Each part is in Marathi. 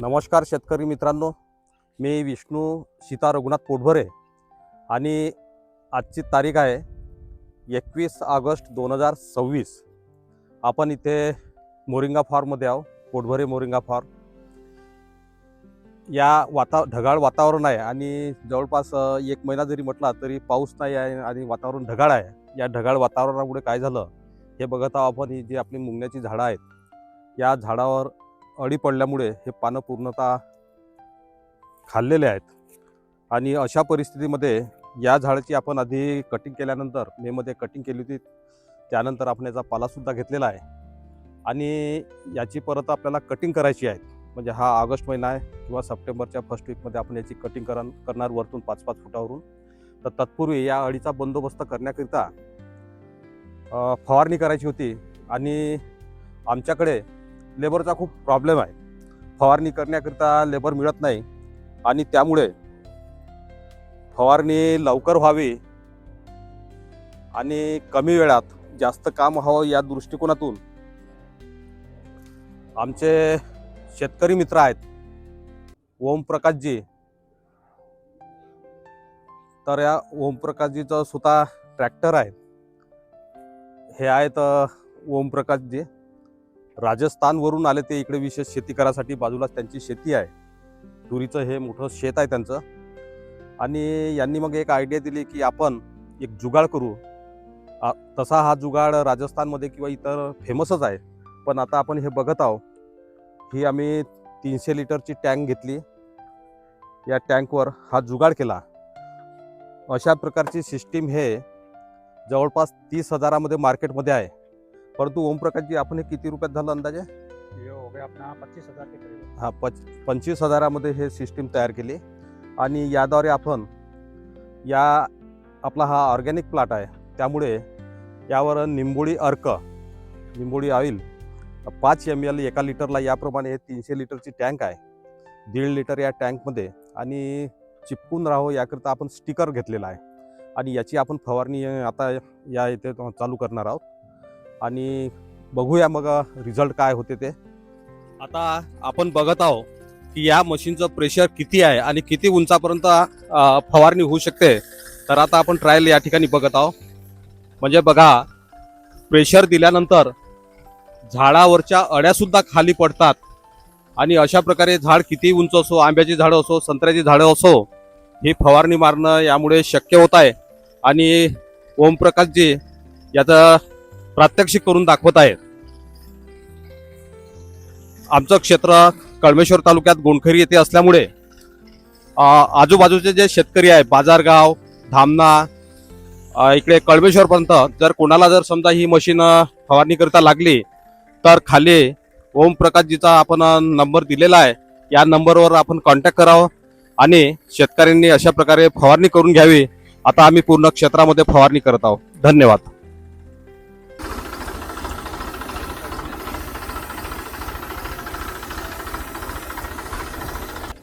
नमस्कार शेतकरी मित्रांनो, मी विष्णू सीता रघुनाथ पोटभरे आणि आजची तारीख आहे 21 ऑगस्ट 2026। आपण इथे मोरिंगा फार्ममध्ये आहोत, पोटभरे मोरिंगा फार्म। या ढगाळ वातावरण आहे आणि जवळपास 1 महिना जरी म्हटला तरी पाऊस नाही आहे आणि वातावरण ढगाळ आहे। या ढगाळ वातावरणामुळे काय झालं हे बघत आहोत आपण। ही जी आपली मुंगण्याची झाडं आहेत, या झाडावर अळी पडल्यामुळे हे पानं पूर्णतः खाल्लेले आहेत आणि अशा परिस्थितीमध्ये या झाडाची आपण आधी कटिंग केल्यानंतर मेमध्ये कटिंग केली होती, त्यानंतर आपण याचा पालासुद्धा घेतलेला आहे आणि याची परत आपल्याला कटिंग करायची आहे। म्हणजे हा ऑगस्ट महिना आहे किंवा सप्टेंबरच्या फर्स्ट वीकमध्ये आपण याची कटिंग करणार वरतून 5-5 फुटावरून। तर तत्पूर्वी या अळीचा बंदोबस्त करण्याकरिता फवारणी करायची होती आणि आमच्याकडे लेबरचा खूप प्रॉब्लेम आहे। फवारणी करण्याकरिता लेबर मिळत नाही आणि त्यामुळे फवारणी लवकर व्हावी आणि कमी वेळात जास्त काम व्हावं या दृष्टिकोनातून आमचे शेतकरी मित्र आहेत ओमप्रकाशजी। तर या ओमप्रकाशजीचं स्वतः ट्रॅक्टर आहे। हे आहेत ओमप्रकाशजी, राजस्थानवरून आले ते इकडे विशेष शेती करायसाठी। बाजूलाच त्यांची शेती आहे, तुरीचं हे मोठं शेत आहे त्यांचं। आणि यांनी मग एक आयडिया दिली की आपण एक जुगाड करू। तसा हा जुगाड राजस्थानमध्ये किंवा इतर फेमसच आहे, पण आता आपण हे बघत आहोत। ही आम्ही 300 लिटरची टँक घेतली, या टँकवर हा जुगाड केला। अशा प्रकारची सिस्टीम हे जवळपास 30,000मध्ये मार्केटमध्ये आहे। परंतु ओमप्रकाश जी आपण हे किती रुपयात झालं अंदाजे? ये हो गया अपना 25,000 के करीब। हा 25,000मध्ये हे सिस्टीम तयार केली आणि याद्वारे आपण आपला हा ऑर्गॅनिक प्लॉट आहे, त्यामुळे यावर निंबोळी अर्क, निंबोळी ऑइल 5 ml 1 लिटरला, याप्रमाणे हे 300 लिटरची टँक आहे। 1.5 लिटर या टँकमध्ये आणि चिपकून राहावं याकरता आपण स्टिकर घेतलेला आहे आणि याची आपण फवारणी आता या इथे चालू करणार आहोत आणि बघूया मग रिझल्ट काय होते ते। आता आपण बघत आहोत की या मशीनचं प्रेशर किती आहे आणि किती उंचापर्यंत फवारणी होऊ शकते। तर आता आपण ट्रायल या ठिकाणी बघत आहोत। म्हणजे बघा, प्रेशर दिल्यानंतर झाडावरच्या अळ्यासुद्धा खाली पडतात आणि अशा प्रकारे झाड किती उंच असो, आंब्याची झाडं असो, संत्र्याची झाडं असो, ही फवारणी मारणं यामुळे शक्य होत आहे आणि ओमप्रकाशजी याचं प्रात्यक्षिक करून दाखवत आहेत। आमचं क्षेत्र कळमेश्वर तालुक्यात गोंडखरी येथे असल्यामुळे आजूबाजूचे जे शेतकरी आहे, बाजारगाव, धामणा, इकडे कळमेश्वरपर्यंत जर कोणाला जर समजा ही मशीन फवारणी करता लागली तर खाली ओमप्रकाशजीचा आपण नंबर दिलेला आहे, या नंबरवर आपण कॉन्टॅक्ट करावं आणि शेतकऱ्यांनी अशा प्रकारे फवारणी करून घ्यावी। आता आम्ही पूर्ण क्षेत्रामध्ये फवारणी करत आहोत। धन्यवाद।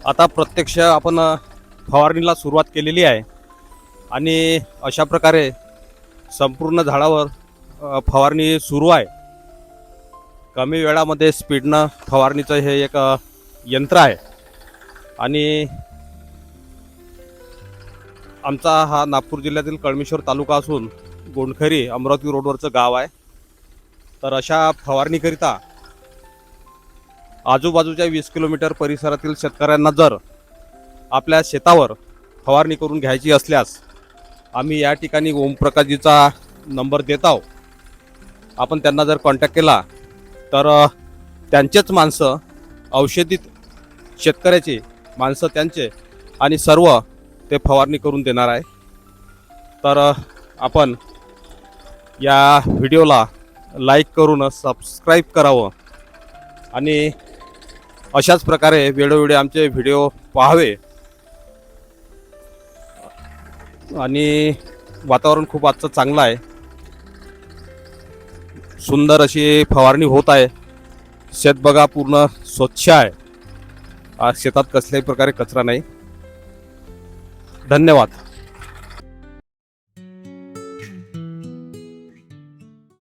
आता प्रत्यक्ष आपण फवारणीला सुरुवात केलेली आहे आणि अशा प्रकारे संपूर्ण झाडावर फवारणी सुरू आहे। कमी वेळामध्ये स्पीडनं फवारणीचं हे एक यंत्र आहे आणि आमचा हा नागपूर जिल्ह्यातील कळमेश्वर तालुका असून गोंडखरी अमरावती रोडवरचं गाव आहे। तर अशा फवारणीकरिता आजूबाजूच्या 20 किलोमीटर परिसरातील शेतकऱ्यांना जर आपल्या शेतावर फवारणी करून घ्यायची असल्यास आम्ही या ठिकाणी ओमप्रकाशजीचा नंबर देत आहोत। आपण त्यांना जर कॉन्टॅक्ट केला तर त्यांचेच माणसं, औषधी शेतकऱ्याची माणसं त्यांचे आणि सर्व ते फवारणी करून देणार आहे। तर आपण या व्हिडिओला लाईक करून सबस्क्राईब करावं आणि अशाच प्रकारे वेळोवेळी आमचे व्हिडिओ पाहावे। आणि वातावरण खूप आजचं चांगलं आहे, सुंदर अशी फवारणी होत आहे। शेत बघा पूर्ण स्वच्छ आहे, शेतात कसल्याही प्रकारे कचरा नाही। धन्यवाद।